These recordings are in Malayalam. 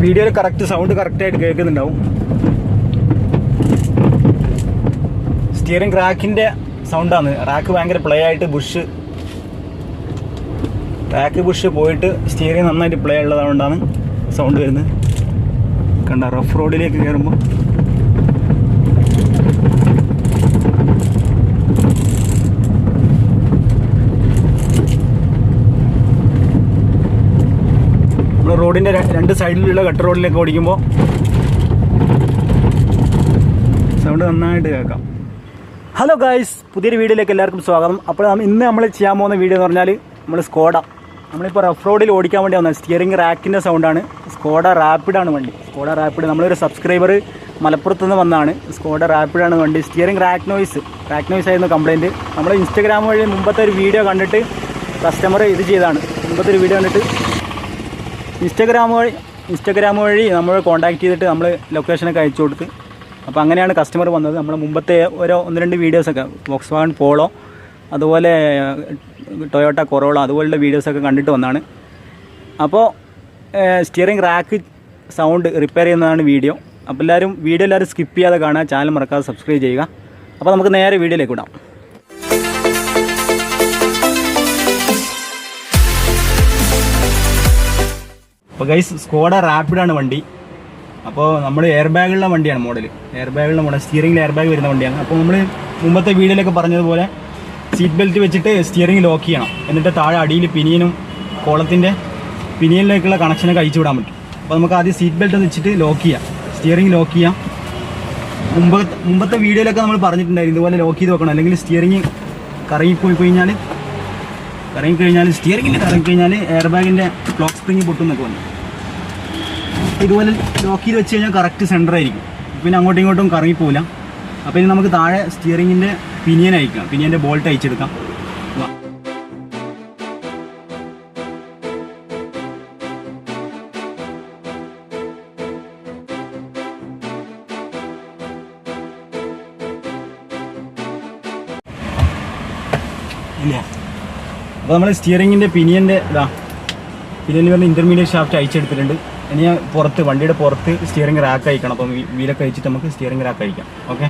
വീഡിയോയിൽ കറക്റ്റ് സൗണ്ട് കറക്റ്റായിട്ട് കേൾക്കുന്നുണ്ടാവും. സ്റ്റിയറിംഗ് റാക്കിൻ്റെ സൗണ്ടാണ്. റാക്ക് ഭയങ്കര പ്ലേ ആയിട്ട് റാക്ക് ബുഷ് പോയിട്ട് സ്റ്റിയറിംഗ് നന്നായിട്ട് പ്ലേ ഉള്ളതുകൊണ്ടാണ് സൗണ്ട് വരുന്നത്. കണ്ട റഫ് റോഡിലേക്ക് കയറുമ്പോൾ നമ്മൾ റോഡിൻ്റെ രണ്ട് സൈഡിലുള്ള കട്ട് റോഡിലേക്ക് ഓടിക്കുമ്പോൾ സൗണ്ട് നന്നായിട്ട് കേൾക്കാം. ഹലോ ഗായ്സ്, പുതിയൊരു വീഡിയോയിലേക്ക് എല്ലാവർക്കും സ്വാഗതം. അപ്പോൾ ഇന്ന് നമ്മൾ ചെയ്യാൻ പോകുന്ന വീഡിയോ എന്ന് പറഞ്ഞാൽ നമ്മൾ സ്കോഡ, നമ്മളിപ്പോൾ റഫ് റോഡിൽ ഓടിക്കാൻ വേണ്ടി വന്നത് സ്റ്റിയറിംഗ് റാക്കിൻ്റെ സൗണ്ടാണ്. സ്കോഡ റാപ്പിഡാണ് വണ്ടി. സ്കോഡ റാപ്പിഡ്, നമ്മളൊരു സബ്സ്ക്രൈബർ മലപ്പുറത്ത് നിന്ന് വന്നതാണ്. സ്കോഡ റാപ്പിഡാണ് വണ്ടി. സ്റ്റിയറിംഗ് റാക്ക് നോയ്സ് ആയിരുന്നു കംപ്ലയിൻറ്റ്. നമ്മൾ ഇൻസ്റ്റാഗ്രാം വഴി മുമ്പത്തെ ഒരു വീഡിയോ കണ്ടിട്ട് കസ്റ്റമർ ഇത് ചെയ്താണ്. മുമ്പത്തെ ഒരു വീഡിയോ കണ്ടിട്ട് ഇൻസ്റ്റാഗ്രാം വഴി നമ്മൾ കോൺടാക്ട് ചെയ്തിട്ട് നമ്മൾ ലൊക്കേഷനൊക്കെ അയച്ചു കൊടുത്ത്, അപ്പോൾ അങ്ങനെയാണ് കസ്റ്റമർ വന്നത്. നമ്മൾ മുമ്പത്തെ ഒന്ന് രണ്ട് വീഡിയോസൊക്കെ വോക്സ്വാഗൺ പോളോ, അതുപോലെ ടൊയോട്ട കൊറോള, അതുപോലുള്ള വീഡിയോസൊക്കെ കണ്ടിട്ട് വന്നതാണ്. അപ്പോൾ സ്റ്റിയറിംഗ് റാക്ക് സൗണ്ട് റിപ്പയർ ചെയ്യുന്നതാണ് വീഡിയോ. അപ്പോൾ എല്ലാവരും സ്കിപ്പ് ചെയ്യാതെ കാണുക, ചാനൽ മറക്കാതെ സബ്സ്ക്രൈബ് ചെയ്യുക. അപ്പോൾ നമുക്ക് നേരെ വീഡിയോയിലേക്ക് വിടാം. അപ്പോൾ ഗൈസ്, സ്കോഡ റാപ്പിഡാണ് വണ്ടി. അപ്പോൾ നമ്മൾ എയർ ബാഗുള്ള വണ്ടിയാണ്, മോഡൽ സ്റ്റിയറിംഗിൽ എയർ ബാഗ് വരുന്ന വണ്ടിയാണ്. അപ്പോൾ നമ്മൾ മുമ്പത്തെ വീഡിയോയിലൊക്കെ പറഞ്ഞതുപോലെ സീറ്റ് ബെൽറ്റ് വെച്ചിട്ട് സ്റ്റിയറിംഗ് ലോക്ക് ചെയ്യണം. എന്നിട്ട് താഴെ അടിയിൽ പിനിയനും കോളത്തിൻ്റെ പിനിയനിലേക്കുള്ള കണക്ഷനൊക്കെ അയച്ചു വിടാൻ പറ്റും. അപ്പോൾ നമുക്ക് ആദ്യം സീറ്റ് ബെൽറ്റ് വെച്ചിട്ട് ലോക്ക് ചെയ്യാം, സ്റ്റിയറിംഗ് ലോക്ക് ചെയ്യാം. മുമ്പത്തെ വീഡിയോയിലൊക്കെ നമ്മൾ പറഞ്ഞിട്ടുണ്ടായിരുന്നു ഇതുപോലെ ലോക്ക് ചെയ്ത് വെക്കണം, അല്ലെങ്കിൽ സ്റ്റിയറിംഗ് കറങ്ങിക്കഴിഞ്ഞാൽ എയർ ബാഗിൻ്റെ ക്ലോക്ക് സ്പ്രിങ് പൊട്ടുന്നൊക്കെ വന്നു. ഇതുപോലെ ലോക്ക് ചെയ്ത് വെച്ച് കഴിഞ്ഞാൽ കറക്റ്റ് സെൻറ്റർ ആയിരിക്കും, പിന്നെ അങ്ങോട്ടും ഇങ്ങോട്ടും കറങ്ങിപ്പോവില്ല. അപ്പോൾ ഇനി നമുക്ക് താഴെ സ്റ്റിയറിങ്ങിൻ്റെ പിനിയൻ അയക്കാം, പിനിയൻ്റെ ബോൾട്ട് അയച്ചെടുക്കാം. ഇല്ല, അപ്പോൾ നമ്മൾ സ്റ്റിയറിങ്ങിൻ്റെ പിനിയൻ്റെ പിനിയനിൽ പറഞ്ഞ ഇൻ്റർമീഡിയറ്റ് ഷാഫ്റ്റ് അയച്ചെടുത്തിട്ടുണ്ട്. ഇനി വണ്ടിയുടെ പുറത്ത് സ്റ്റിയറിംഗ് റാക്ക് അയക്കണം. അപ്പം വീലൊക്കെ അയച്ചിട്ട് നമുക്ക് സ്റ്റിയറിംഗ് റാക്ക് അയക്കാം. ഓക്കെ,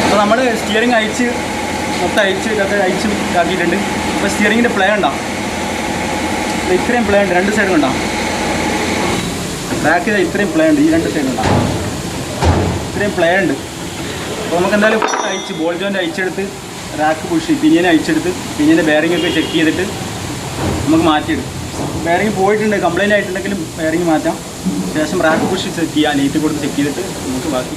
അപ്പോൾ നമ്മൾ സ്റ്റിയറിംഗ് മൊത്തം ഇതൊക്കെ ഇതാക്കിയിട്ടുണ്ട്. അപ്പോൾ സ്റ്റിയറിങ്ങിൻ്റെ പ്ലേ ഉണ്ടാവും, ഇത്രയും പ്ലേ ഉണ്ട്, രണ്ട് സൈഡും ഉണ്ടാവും. ബാക്ക് ഇത്രയും പ്ലേ ഉണ്ട്, ഈ രണ്ട് സൈഡും ഉണ്ടാവും, ഇത്രയും പ്ലേ ഉണ്ട്. അപ്പോൾ നമുക്ക് എന്തായാലും ബോൾ ജോയിൻ്റ് അയച്ചെടുത്ത് റാക്ക് പുഷ് പിനിയനെ അയച്ചെടുത്ത് പിനിയൻ്റെ ബെയറിംഗൊക്കെ ചെക്ക് ചെയ്തിട്ട് നമുക്ക് മാറ്റിയെടുക്കും. ബെയറിംഗ് പോയിട്ടുണ്ട്, കംപ്ലൈൻ്റ് ആയിട്ടുണ്ടെങ്കിലും ബെയറിംഗ് മാറ്റാം. ശേഷം റാക്ക് പുഷ് സെറ്റ് ചെയ്യാം, നെയ്റ്റ് കൊടുത്ത് ചെക്ക് ചെയ്തിട്ട് നമുക്ക് ബാക്കി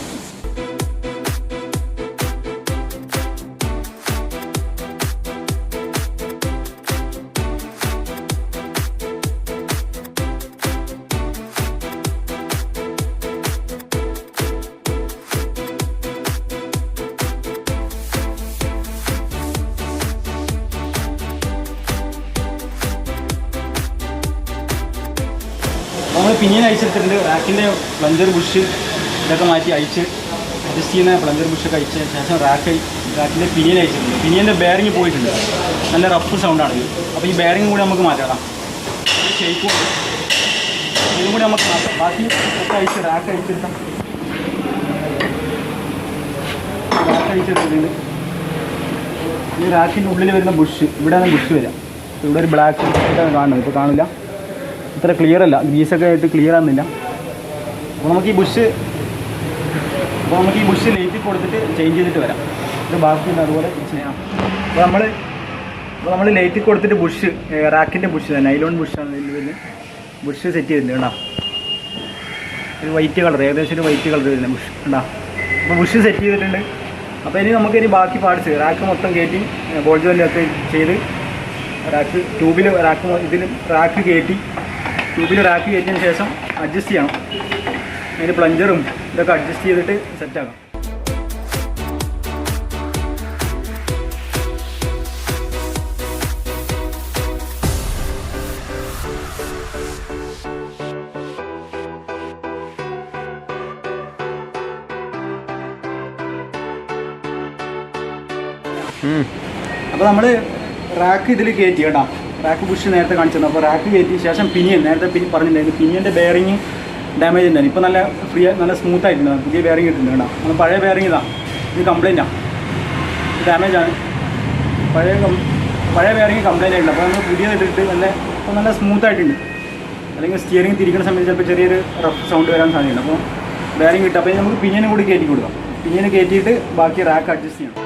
പിനിയൻ അയച്ചെടുത്തിട്ടുണ്ട്. റാക്കിൻ്റെ പ്ലഞ്ചർ ബുഷ് ഇതൊക്കെ മാറ്റി അയച്ച് അഡ്ജസ്റ്റ് ചെയ്യുന്ന പ്ലഞ്ചർ ബുഷൊക്കെ അയച്ച ശേഷം റാക്കിൻ്റെ പിനിയൻ അയച്ചിട്ടുണ്ട്. പിനിയൻ്റെ ബെയറിങ് പോയിട്ടുണ്ട്. നല്ല റഫ് സൗണ്ടാണ് ഇത്. അപ്പോൾ ഈ ബെയറിങ് കൂടി നമുക്ക് മാറ്റാം. ഈ ഷേപ്പും ഇതും കൂടി നമുക്ക് മാറ്റാം. ബാക്കി ഒക്കെ അയച്ച് റാക്ക് അയച്ചെടുത്താം. റാക്ക് അയച്ചെടുത്തിട്ടുണ്ട്. ഈ റാക്കിൻ്റെ ഉള്ളിൽ വരുന്ന ബുഷ്, ഇവിടെയാണ് ബുഷ് വരിക. ഇവിടെ ഒരു ബ്ലാക്ക് ആയിട്ടാണ് കാണുന്നത്. ഇപ്പോൾ കാണില്ല, ഇത്ര ക്ലിയർ അല്ല, ഗ്രീസൊക്കെ ആയിട്ട് ക്ലിയർ ആകുന്നില്ല. അപ്പോൾ നമുക്ക് ഈ ബുഷ് ലൈറ്റിൽ കൊടുത്തിട്ട് ചേഞ്ച് ചെയ്തിട്ട് വരാം. ഇത് ബാക്കിയുണ്ട്, അതുപോലെ ചെയ്യാം. അപ്പോൾ നമ്മൾ ലൈറ്റിൽ കൊടുത്തിട്ട് ബുഷ്, റാക്കിൻ്റെ ബുഷ്, നൈലോൺ ബുഷാണ് ഇതിൽ വരുന്നത്. ബുഷ് സെറ്റ് ചെയ്തിട്ടുണ്ട് കേട്ടോ. ഒരു വൈറ്റ് കളർ, ഏകദേശം ഒരു വൈറ്റ് കളർ വരുന്നത് ബുഷ് കേട്ടോ. അപ്പോൾ ബുഷ് സെറ്റ് ചെയ്തിട്ടുണ്ട്. അപ്പോൾ ഇനി ബാക്കി പാർട്സ് റാക്ക് മൊത്തം കയറ്റി ബോൾ ജോയിൻ്റൊക്കെ ചെയ്ത് റാക്ക് കയറ്റിയതിന് ശേഷം അഡ്ജസ്റ്റ് ചെയ്യണം. അതിന് പ്ലഞ്ചറും ഇതൊക്കെ അഡ്ജസ്റ്റ് ചെയ്തിട്ട് സെറ്റാക്കാം. അപ്പോൾ നമ്മൾ റാക്ക് ഇതിൽ കയറ്റി കേട്ടോ. റാക്ക് ബുഷ് നേരത്തെ കാണിച്ചിരുന്നു. അപ്പോൾ റാക്ക് കയറ്റിയ ശേഷം പിനിയൻ, നേരത്തെ പറഞ്ഞിട്ടുണ്ടായിരുന്നു പിനിയൻ്റെ ബെയറിങ് ഡാമേജ് ഉണ്ടായിരുന്നു. ഇപ്പോൾ നല്ല സ്മൂത്ത് ആയിട്ടുണ്ട്. പുതിയ ബെയറിങ് ഇട്ടിട്ടുണ്ട് കേട്ടോ. നമ്മൾ പഴയ ബെയറിങ് ഇത് കംപ്ലൈൻറ്റാണ്, ഡാമേജാണ്. പഴയ ബെയറിങ് കംപ്ലൈൻ്റ് ആയിട്ടുണ്ട്. അപ്പോൾ നമ്മൾ പുതിയതിട്ടിട്ട് നല്ല സ്മൂത്ത് ആയിട്ടുണ്ട്. അല്ലെങ്കിൽ സ്റ്റിയറിംഗ് തിരിക്കുന്ന സമയത്ത് ചിലപ്പോൾ ചെറിയൊരു റഫ് സൗണ്ട് വരാൻ സാധ്യതയുണ്ട്. അപ്പോൾ ബെയറിങ് കിട്ടും. അപ്പോൾ നമുക്ക് പിനിയനും കൂടി കയറ്റി കൊടുക്കാം. പിനിയന് കയറ്റിയിട്ട് ബാക്കി റാക്ക് അഡ്ജസ്റ്റ് ചെയ്യണം.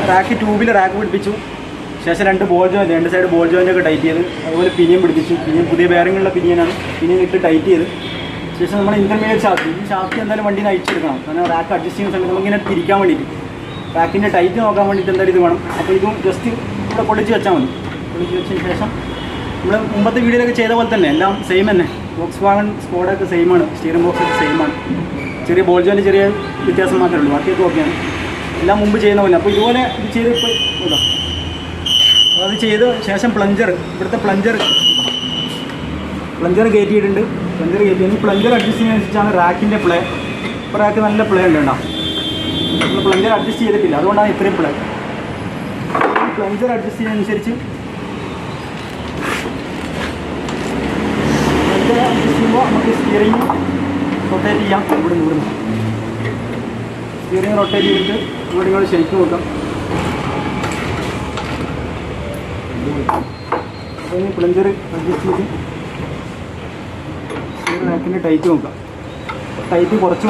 റാക്ക് ട്യൂബിൽ റാക്ക് പിടിപ്പിച്ചു. ശേഷം രണ്ട് സൈഡ് ബോൾ ജോയിൻ്റൊക്കെ ടൈറ്റ് ചെയ്ത്, അതുപോലെ പിനിയൻ പിടിപ്പിച്ചു. പുതിയ ബെയറിങ്ങുള്ള പിനിയനാണ്. പിനിയൻ ഇട്ട് ടൈറ്റ് ചെയ്ത് ശേഷം നമ്മൾ ഇൻ്റർമീഡിയറ്റ് ഷാഫ്റ്റ്, ഈ ഷാഫ്റ്റ് എന്തായാലും വണ്ടിയിൽ അയച്ചെടുക്കണം. കാരണം റാക്ക് അഡ്ജസ്റ്റ് ചെയ്യുന്ന സമയത്ത് നമുക്കിങ്ങനെ തിരിക്കാൻ വേണ്ടിയിട്ട്, റാക്കിൻ്റെ ടൈറ്റ് നോക്കാൻ വേണ്ടിയിട്ട് എന്തായാലും ഇത് വേണം. അപ്പോൾ ഇതും ജസ്റ്റ് ഇവിടെ പൊളിച്ച് വെച്ചാൽ മതി. പൊളിച്ച് വെച്ചതിന് ശേഷം നമ്മൾ മുമ്പത്തെ വീഡിയോയിലൊക്കെ ചെയ്ത പോലെ തന്നെ എല്ലാം സെയിം തന്നെ. Volkswagen Skoda ഒക്കെ സെയിമാണ്. സ്റ്റിയറിംഗ് ബോക്സ് ഒക്കെ സെയിമാണ്. ചെറിയ ബോൾ ജോയിൻ്റ് ചെറിയ വ്യത്യാസം മാത്രമേ ഉള്ളൂ. ബാക്കിയൊക്കെ ഓക്കെയാണ്. എല്ലാം മുമ്പ് ചെയ്യുന്ന പോലെ. അപ്പോൾ ഇതുപോലെ ഇത് ചെയ്ത് ഇപ്പോൾ അത് ചെയ്ത് ശേഷം ഇവിടുത്തെ പ്ലഞ്ചർ കയറ്റിയിട്ടുണ്ട്. പ്ലഞ്ചർ അഡ്ജസ്റ്റ് ചെയ്യുന്നതനുസരിച്ചാണ് റാക്കിൻ്റെ പ്ലേ. ഇപ്പോൾ റാക്ക് നല്ല പ്ലേ ഉണ്ട് കേട്ടോ. നമ്മൾ പ്ലഞ്ചർ അഡ്ജസ്റ്റ് ചെയ്തിട്ടില്ല, അതുകൊണ്ടാണ് ഇത്രയും പ്ലേ. പ്ലഞ്ചർ അഡ്ജസ്റ്റ് ചെയ്യുന്നതനുസരിച്ച് അഡ്ജസ്റ്റ് ചെയ്യുമ്പോൾ നമുക്ക് സ്റ്റിയറിംഗ് റൊട്ടേറ്റ് ചെയ്യാം. ഇവിടുന്ന് സ്റ്റിയറിംഗ് റൊട്ടേറ്റ് ചെയ്തിട്ട് ഇങ്ങോട്ട് ഷെയ്ക്ക് നോക്കാം. അപ്പോൾ ഈ പ്ലഞ്ചർ അഡ്ജസ്റ്റ് ചെയ്ത് റാക്കിൻ്റെ ടൈറ്റ് നോക്കാം. ടൈറ്റ് കുറച്ച്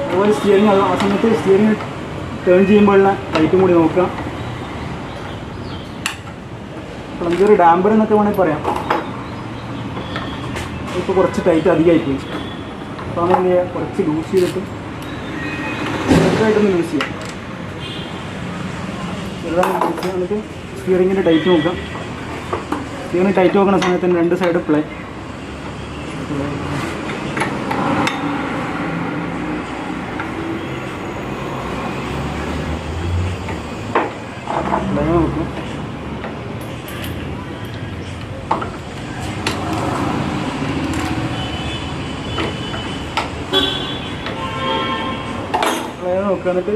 അതുപോലെ സ്റ്റിയറിംഗ് ആ സമയത്ത് സ്റ്റിയറിംഗ് ടേൺ ചെയ്യുമ്പോഴുള്ള ടൈറ്റും കൂടി നോക്കാം. പ്ലഞ്ചർ ഡാമ്പർ എന്നൊക്കെ വേണമെങ്കിൽ പറയാം. ഇപ്പോൾ കുറച്ച് ടൈറ്റ് അധികമായിപ്പോയി. അപ്പോൾ നമ്മൾ കുറച്ച് ലൂസ് ചെയ്തിട്ട് ചെറുതായിട്ടൊന്ന് ലൂസ് ചെയ്യാം. ചെറുതായിട്ട് ലൂസ് ചെയ്യാൻ എന്നിട്ട് സ്റ്റിയറിങ്ങിൻ്റെ ടൈറ്റ് നോക്കാം. സ്റ്റിയറിംഗ് ടൈറ്റ് നോക്കുന്ന സമയത്ത് രണ്ട് സൈഡ് പ്ലേ നോക്കും. നോക്കുക എന്നിട്ട്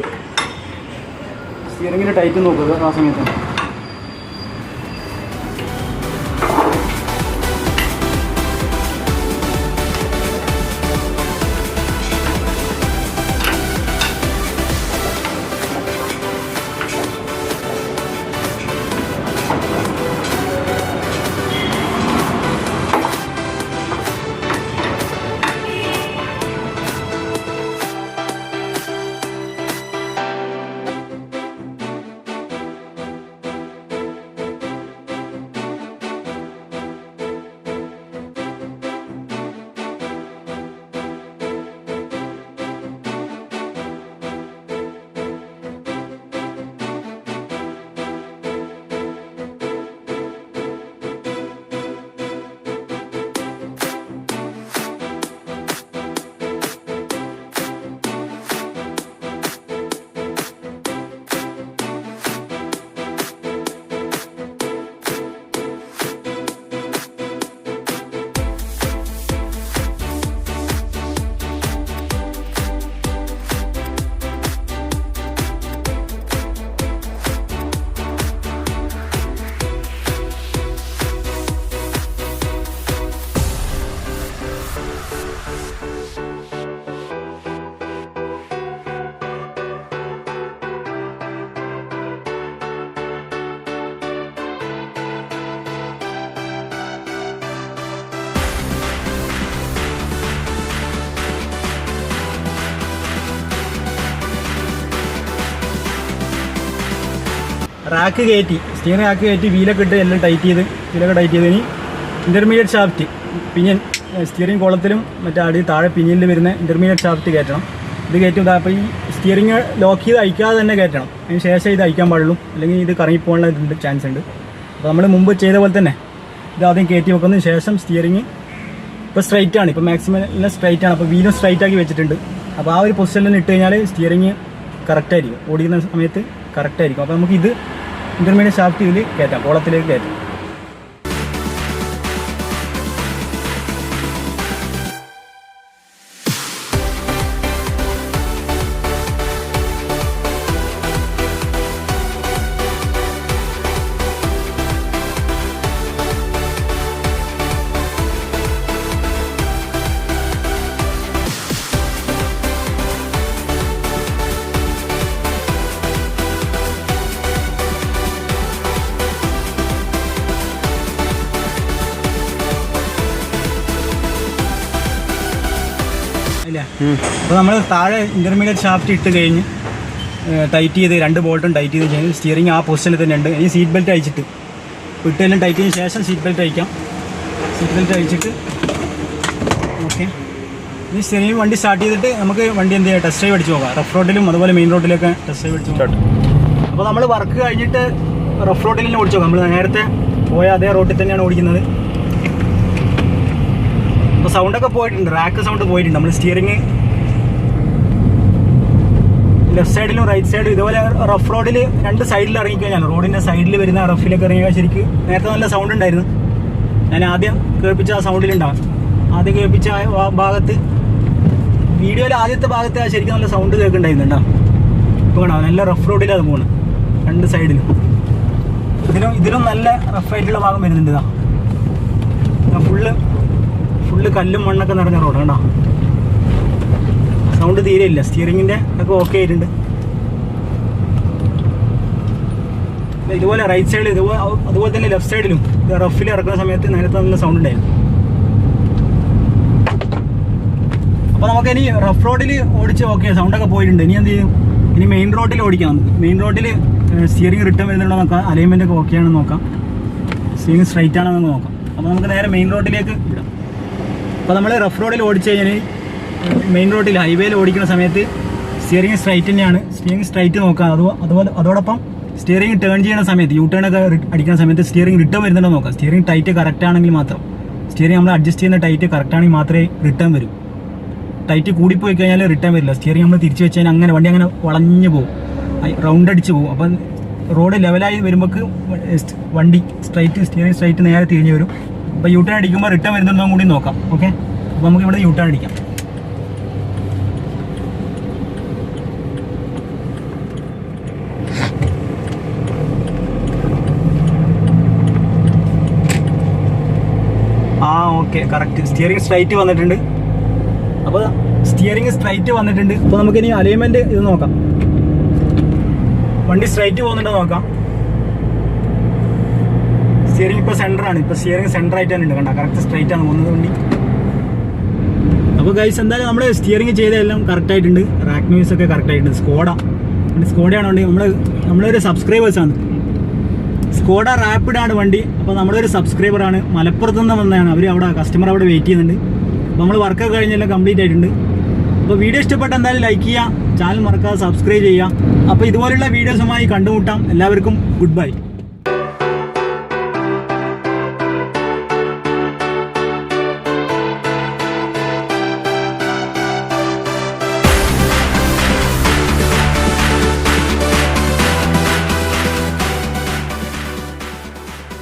സ്റ്റിയറിങ്ങിൻ്റെ ടൈറ്റ് നോക്കുക. ആ സമയത്ത് റാക്ക് കയറ്റി സ്റ്റിയറിംഗ് റാക്ക് കയറ്റി വീലൊക്കെ ഇട്ട് എല്ലാം ടൈറ്റ് ചെയ്ത് ഇനി ഇൻ്റർമീഡിയറ്റ് ഷാഫ്റ്റ് പിനിയൻ സ്റ്റിയറിംഗ് കോളത്തിലും മറ്റേ അടി താഴെ പിനിയനിൽ വരുന്ന ഇൻ്റർമീഡിയറ്റ് ഷാഫ്റ്റ് കയറ്റണം. ഇത് കയറ്റും. അപ്പോൾ ഈ സ്റ്റിയറിംഗ് ലോക്ക് ചെയ്ത് അയക്കാതെ തന്നെ കയറ്റണം. അതിന് ശേഷം ഇത് അയക്കാൻ പാടുള്ളൂ, അല്ലെങ്കിൽ ഇത് കറങ്ങിപ്പോകാനുള്ള ചാൻസ് ഉണ്ട്. അപ്പോൾ നമ്മൾ മുമ്പ് ചെയ്ത പോലെ തന്നെ ഇത് ആദ്യം കയറ്റി വെക്കുന്നതിന് ശേഷം സ്റ്റിയറിംഗ് ഇപ്പോൾ സ്ട്രൈറ്റ് ആണ്, ഇപ്പോൾ മാക്സിമം എല്ലാം സ്ട്രൈറ്റ് ആണ്. അപ്പോൾ വീലും സ്ട്രൈറ്റ് ആക്കി വെച്ചിട്ടുണ്ട്. അപ്പോൾ ആ ഒരു പൊസിഷനിൽ ഇട്ട് കഴിഞ്ഞാൽ സ്റ്റിയറിംഗ് കറക്റ്റായിരിക്കും, ഓടിക്കുന്ന സമയത്ത് കറക്റ്റായിരിക്കും. അപ്പോൾ നമുക്ക് ഇത് ഇൻ്റർമീഡിയറ്റ് ഷാഫ്റ്റ് ഇതിൽ കയറ്റാം, കോളത്തിലേക്ക് കയറ്റാം. അപ്പോൾ നമ്മൾ താഴെ ഇൻ്റർമീഡിയറ്റ് ഷാഫ്റ്റ് ഇട്ട് കഴിഞ്ഞ് ടൈറ്റ് ചെയ്ത് 2 ബോൾട്ടും ടൈറ്റ് ചെയ്ത് കഴിഞ്ഞ് സ്റ്റിയറിംഗ് ആ പൊസിഷനിൽ തന്നെ ഉണ്ട്. ഇനി സീറ്റ് ബെൽറ്റ് അയച്ചിട്ട് ഇട്ടെല്ലാം ടൈറ്റ് ചെയ്തതിന് ശേഷം സീറ്റ് ബെൽറ്റ് അയക്കാം. സീറ്റ് ബെൽറ്റ് അയച്ചിട്ട് ഓക്കെ. ഇനി സ്റ്റിയറിംഗ് വണ്ടി സ്റ്റാർട്ട് ചെയ്തിട്ട് നമുക്ക് വണ്ടി എന്ത് ചെയ്യാം, ടെസ്റ്റ് ഡ്രൈവ് അടിച്ച് നോക്കാം. റഫ് റോഡിലും അതുപോലെ മെയിൻ റോഡിലൊക്കെ ടെസ്റ്റ് ഡ്രൈവ് അടിച്ച് നോക്കാം. അപ്പോൾ നമ്മൾ വർക്ക് കഴിഞ്ഞിട്ട് റഫ് റോഡിൽ തന്നെ ഓടിച്ച് നോക്കാം. നമ്മൾ നേരത്തെ പോയ അതേ റോഡിൽ തന്നെയാണ് ഓടിക്കുന്നത്. അപ്പോൾ സൗണ്ടൊക്കെ പോയിട്ടുണ്ട്, റാക്ക് സൗണ്ട് പോയിട്ടുണ്ട്. നമ്മൾ സ്റ്റിയറിംഗ് ലെഫ്റ്റ് സൈഡിലും റൈറ്റ് സൈഡിലും ഇതുപോലെ റഫ് റോഡിൽ 2 സൈഡിൽ ഇറങ്ങിക്കഴിഞ്ഞാൽ റോഡിൻ്റെ സൈഡിൽ വരുന്ന റഫിലൊക്കെ ഇറങ്ങിയാൽ ശരിക്ക് നേരത്തെ നല്ല സൗണ്ട് ഉണ്ടായിരുന്നു. ഞാൻ ആദ്യം കേൾപ്പിച്ച ആ സൗണ്ടിലുണ്ടാകും. ആദ്യം കേൾപ്പിച്ച ആ ഭാഗത്ത് വീഡിയോയിൽ ആദ്യത്തെ ഭാഗത്ത് ശരിക്കും നല്ല സൗണ്ട് കേൾക്കുന്നുണ്ടായിരുന്നുണ്ടോ. ഇപ്പോൾ കാണാം നല്ല റഫ് റോഡിലാണ് പോകുന്നത് 2 സൈഡിലും. ഇതിലും നല്ല റഫായിട്ടുള്ള ഭാഗം വരുന്നുണ്ട്. ഇതാ ഫുള്ള് കല്ലും മണ്ണൊക്കെ നിറഞ്ഞ റോഡ് കണ്ടോ. സൗണ്ട് തീരെ ഇല്ല. സ്റ്റിയറിങ്ങിൻ്റെ ഒക്കെ ഓക്കെ ആയിട്ടുണ്ട്. ഇതുപോലെ റൈറ്റ് സൈഡിൽ അതുപോലെ തന്നെ ലെഫ്റ്റ് സൈഡിലും റഫിൽ ഇറക്കുന്ന സമയത്ത് നേരത്തെ നല്ല സൗണ്ട് ഉണ്ടായിരുന്നു. അപ്പോൾ നമുക്കിനി റഫ് റോഡിൽ ഓടിച്ച് ഓക്കെ സൗണ്ടൊക്കെ പോയിട്ടുണ്ട്. ഇനി എന്ത് ചെയ്യും, ഇനി മെയിൻ റോഡിൽ ഓടിക്കാം. മെയിൻ റോഡിൽ സ്റ്റിയറിംഗ് റിട്ടേൺ വരുന്നുണ്ടോ നോക്കാം, അലൈൻമെൻ്റ് ഒക്കെ ഓക്കെ ആണെന്ന് നോക്കാം, സ്റ്റിയറിംഗ് സ്ട്രൈറ്റ് ആണെന്ന് നോക്കാം. അപ്പോൾ നമുക്ക് നേരെ മെയിൻ റോഡിലേക്ക് വിടാം. അപ്പോൾ നമ്മൾ റഫ് റോഡിൽ ഓടിച്ച് കഴിഞ്ഞാൽ മെയിൻ റോഡിൽ ഹൈവേയിൽ ഓടിക്കുന്ന സമയത്ത് സ്റ്റിയറിംഗ് സ്ട്രൈറ്റ് തന്നെയാണ്. സ്റ്റിയറിംഗ് സ്ട്രൈറ്റ് നോക്കാം. അതോടൊപ്പം സ്റ്റിയറിംഗ് ടേൺ ചെയ്യുന്ന സമയത്ത് യു ടേൺ ഒക്കെ അടിക്കുന്ന സമയത്ത് സ്റ്റിയറിംഗ് റിട്ടേൺ വരുന്നുണ്ടോ നോക്കാം. സ്റ്റിയറിംഗ് ടൈറ്റ് കറക്റ്റ് ആണെങ്കിൽ മാത്രം, സ്റ്റിയറിംഗ് നമ്മൾ അഡ്ജസ്റ്റ് ചെയ്യുന്ന ടൈറ്റ് കറക്റ്റ് ആണെങ്കിൽ മാത്രമേ റിട്ടേൺ വരും. ടൈറ്റ് കൂടിപ്പോയി കഴിഞ്ഞാൽ റിട്ടേൺ വരില്ല. സ്റ്റിയറിംഗ് നമ്മൾ തിരിച്ച് വെച്ച് കഴിഞ്ഞാൽ അങ്ങനെ വണ്ടി അങ്ങനെ വളഞ്ഞു പോകും, റൗണ്ട് അടിച്ച് പോകും. അപ്പം റോഡ് ലെവലായി വരുമ്പോൾ വണ്ടി സ്റ്റിയറിംഗ് സ്ട്രൈറ്റ് നേരെ തിരിഞ്ഞ് വരും. അപ്പോൾ യു ടേൺ അടിക്കുമ്പോൾ റിട്ടേൺ വരുന്നുണ്ടോ കൂടി നോക്കാം. ഓക്കെ, അപ്പോൾ നമുക്ക് ഇവിടെ യു ടേൺ അടിക്കാം. ഓക്കെ, കറക്റ്റ് സ്റ്റിയറിംഗ് സ്ട്രൈറ്റ് വന്നിട്ടുണ്ട്. അപ്പോൾ സ്റ്റിയറിംഗ് സ്ട്രൈറ്റ് വന്നിട്ടുണ്ട്. അപ്പോൾ നമുക്കിനി അലൈൻമെൻറ്റ് ഇത് നോക്കാം. വണ്ടി സ്ട്രൈറ്റ് പോകുന്നുണ്ടോ നോക്കാം. സ്റ്റിയറിംഗ് ഇപ്പോൾ സെൻറ്ററാണ്. ഇപ്പോൾ സ്റ്റിയറിംഗ് സെൻറ്ററായിട്ട് തന്നെ ഉണ്ട്. കണ്ട കറക്റ്റ് സ്ട്രൈറ്റ് ആണ് പോകുന്നത് വണ്ടി. അപ്പോൾ ഗൈസ് എന്തായാലും നമ്മൾ സ്റ്റിയറിംഗ് ചെയ്തതെല്ലാം കറക്റ്റായിട്ടുണ്ട്. റാക്നോയ്സ് ഒക്കെ കറക്റ്റായിട്ടുണ്ട്. സ്കോഡയാണ് വണ്ടി. നമ്മളൊരു സബ്സ്ക്രൈബേഴ്സാണ്. സ്കോഡ റാപ്പിഡാണ് വണ്ടി. അപ്പോൾ നമ്മുടെ ഒരു സബ്സ്ക്രൈബറാണ്, മലപ്പുറത്ത് നിന്ന് വന്നതാണ്. അവിടെ കസ്റ്റമർ അവിടെ വെയിറ്റ് ചെയ്യുന്നുണ്ട്. അപ്പോൾ നമ്മൾ വർക്കൊക്കെ കഴിഞ്ഞെല്ലാം കംപ്ലീറ്റ് ആയിട്ടുണ്ട്. അപ്പോൾ വീഡിയോ ഇഷ്ടപ്പെട്ട എന്തായാലും ലൈക്ക് ചെയ്യുക, ചാനൽ മറക്കാതെ സബ്സ്ക്രൈബ് ചെയ്യുക. അപ്പോൾ ഇതുപോലുള്ള വീഡിയോസുമായി കണ്ടുമുട്ടാം. എല്ലാവർക്കും ഗുഡ് ബൈ.